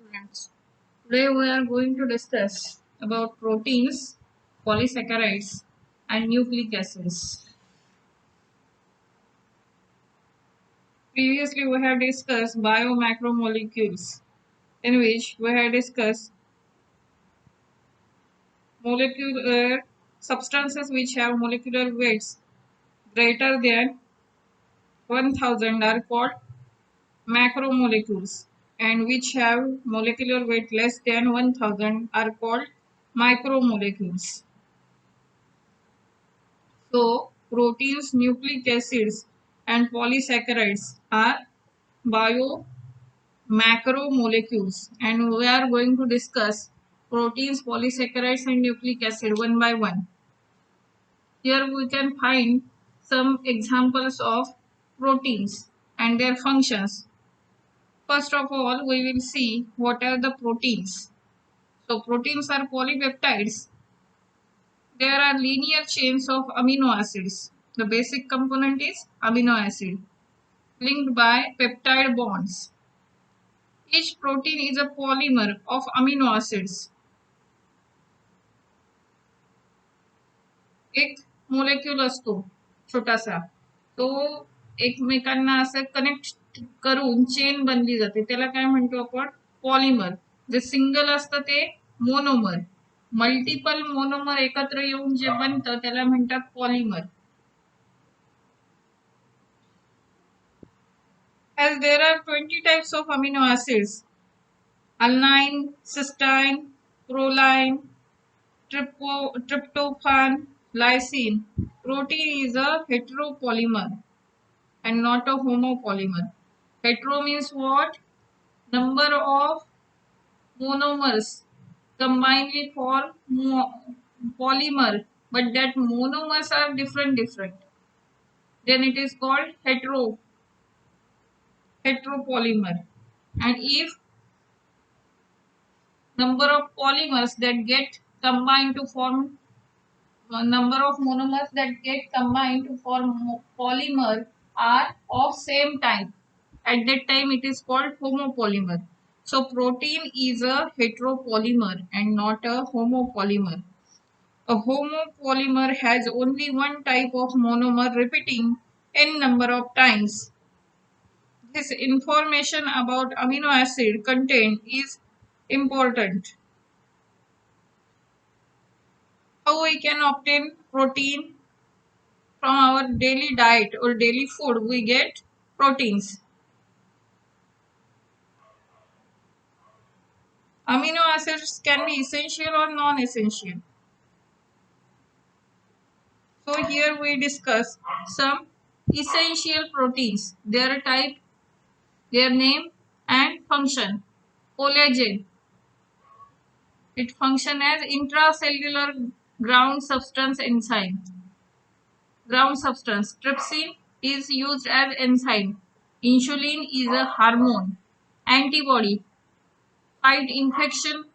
Students. Today we are going to discuss about proteins, polysaccharides and nucleic acids. Previously we have discussed biomacromolecules, in which we have discussed molecular substances which have molecular weights greater than 1000 are called macromolecules, and which have molecular weight less than 1000 are called micromolecules. So, proteins, nucleic acids, and polysaccharides are biomacromolecules, and we are going to discuss proteins, polysaccharides, and nucleic acid one by one. Here we can find some examples of proteins and their functions. First of all, we will see what are the proteins. So, proteins are polypeptides. There are linear chains of amino acids. The basic component is amino acid linked by peptide bonds. Each protein is a polymer of amino acids. एक molecule असतो छोटासा, तो एकमेकांना असं connect करून chain बनली जाते, त्याला काय म्हणतो आपण? पॉलिमर. जे सिंगल असतं ते मोनोमर. मल्टिपल मोनोमर एकत्र येऊन जे बनतं त्याला म्हणतात polymer. As there are 20 types of amino acids: alanine, cysteine, proline, tryptophan, lysine. Protein is a heteropolymer and not a homopolymer. Hetero means what? Number of monomers combinedly form polymer, but that monomers are different. Then it is called heteropolymer. And if number of polymers that get combined to form number of monomers that get combined to form polymer are of same type, at that time it is called homopolymer. So protein is a heteropolymer and not a homopolymer. A homopolymer has only one type of monomer repeating n number of times. This information about amino acid content is important. How we can obtain protein? From our daily diet or daily food we get proteins. Amino acids can be essential or non-essential. So here we discuss some essential proteins, their type, their name and function. Collagen, it functions as intracellular ground substance enzyme. Ground substance. Trypsin is used as enzyme. Insulin is a hormone. Antibody, fight infection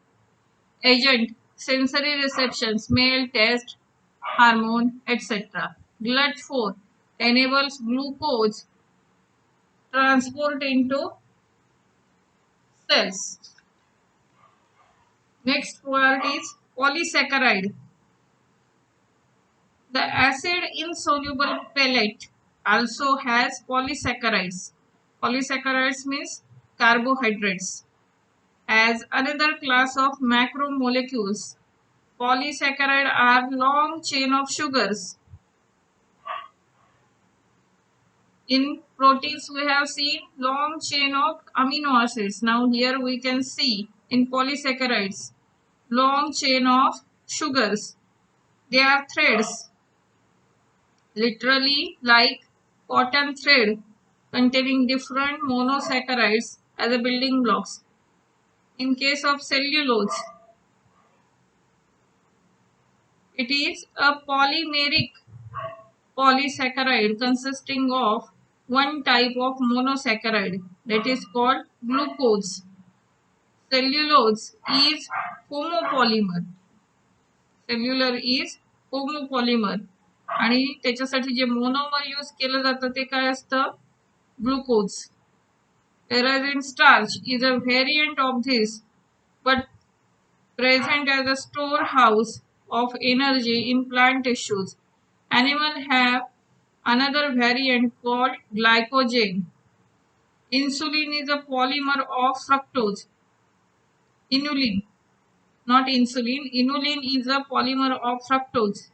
agent, sensory reception, smell, taste, hormone, etc. GLUT4 enables glucose transport into cells. Next word is polysaccharide. The acid insoluble pellet also has polysaccharides. Polysaccharides means carbohydrates. As another class of macromolecules, polysaccharides are long chain of sugars. In proteins we have seen long chain of amino acids. Now here we can see in polysaccharides long chain of sugars. They are threads, literally like cotton thread, containing different monosaccharides as a building blocks. In case of cellulose, it is a polymeric polysaccharide consisting of one type of monosaccharide, that is called glucose. Cellulose is homopolymer. Cellular is homopolymer. आणि त्याच्यासाठी जे monomer use केलं जातं ते काय असतं? Glucose. whereas in starch is a variant of this, but present as a storehouse of energy in plant tissues. Animals have another variant called glycogen. Insulin is a polymer of fructose. Inulin, not insulin. Inulin is a polymer of fructose.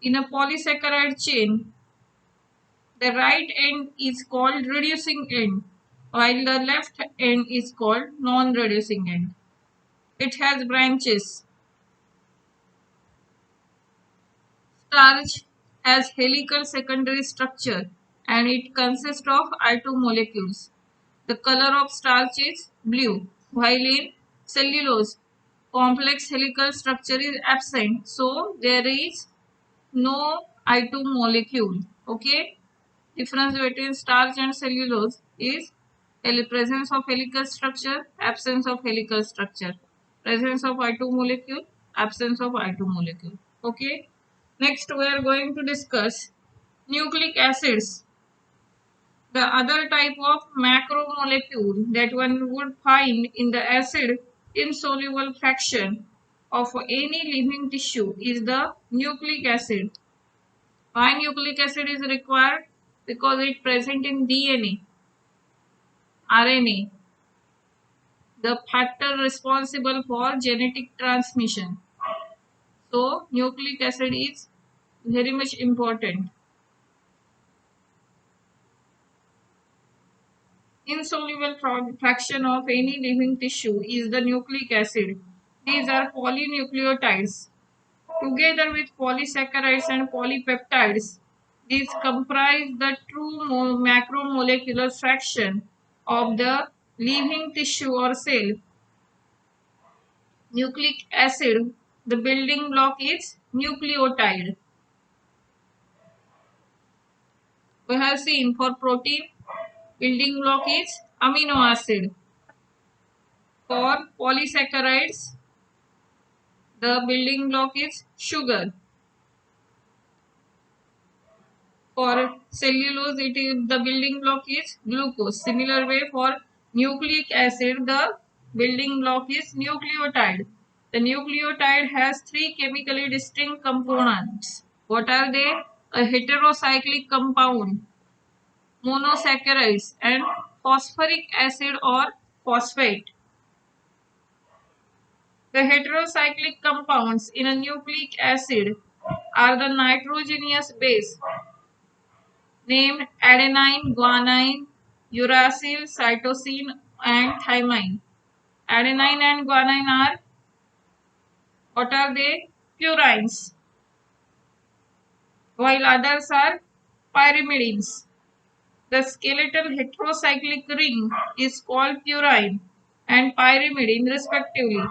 In a polysaccharide chain, the right end is called reducing end, while the left end is called non-reducing end. It has branches. Starch has helical secondary structure and it consists of I2 molecules. The color of starch is blue, while in cellulose, complex helical structure is absent, so there is no I2 molecule. Okay, difference between starch and cellulose is presence of helical structure, absence of helical structure, presence of I2 molecule, absence of I2 molecule. Okay, next we are going to discuss nucleic acids, the other type of macromolecule that one would find in the acid insoluble fraction of any living tissue is the nucleic acid. Why nucleic acid is required? Because it present in DNA, RNA, the factor responsible for genetic transmission. So nucleic acid is very much important. Insoluble fraction of any living tissue is the nucleic acid. These are polynucleotides. Together with polysaccharides and polypeptides, these comprise the true macromolecular fraction of the living tissue or cell. Nucleic acid, the building block is nucleotide. We have seen for protein, building block is amino acid. For polysaccharides, the building block is sugar. For cellulose, it is the building block is glucose. Similar way for nucleic acid, the building block is nucleotide. The nucleotide has three chemically distinct components. What are they? A heterocyclic compound, monosaccharides, and phosphoric acid or phosphate. The heterocyclic compounds in a nucleic acid are the nitrogenous base named adenine, guanine, uracil, cytosine, and thymine. Adenine and guanine are, what are they? Purines, while others are pyrimidines. The skeletal heterocyclic ring is called purine and pyrimidine respectively.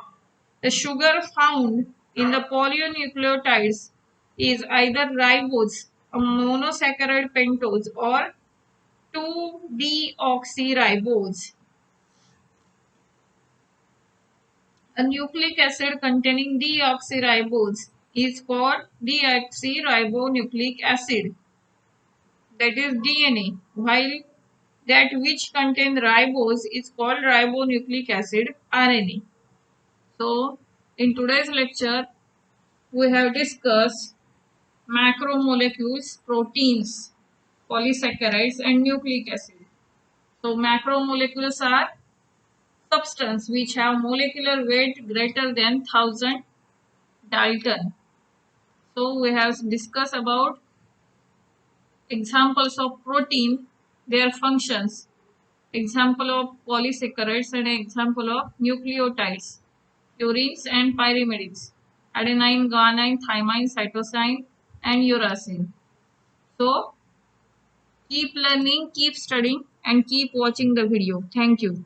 The sugar found in the polynucleotides is either ribose, a monosaccharide pentose, or 2-deoxyribose. A nucleic acid containing deoxyribose is called deoxyribonucleic acid, that is DNA, while that which contains ribose is called ribonucleic acid, RNA. So, in today's lecture, we have discussed macromolecules, proteins, polysaccharides, and nucleic acid. So, macromolecules are substance which have molecular weight greater than 1000 Dalton. So we have discussed about examples of protein, their functions, example of polysaccharides and example of nucleotides, purines and pyrimidines, adenine, guanine, thymine, cytosine and uracil. So keep learning, keep studying and keep watching the video. Thank you.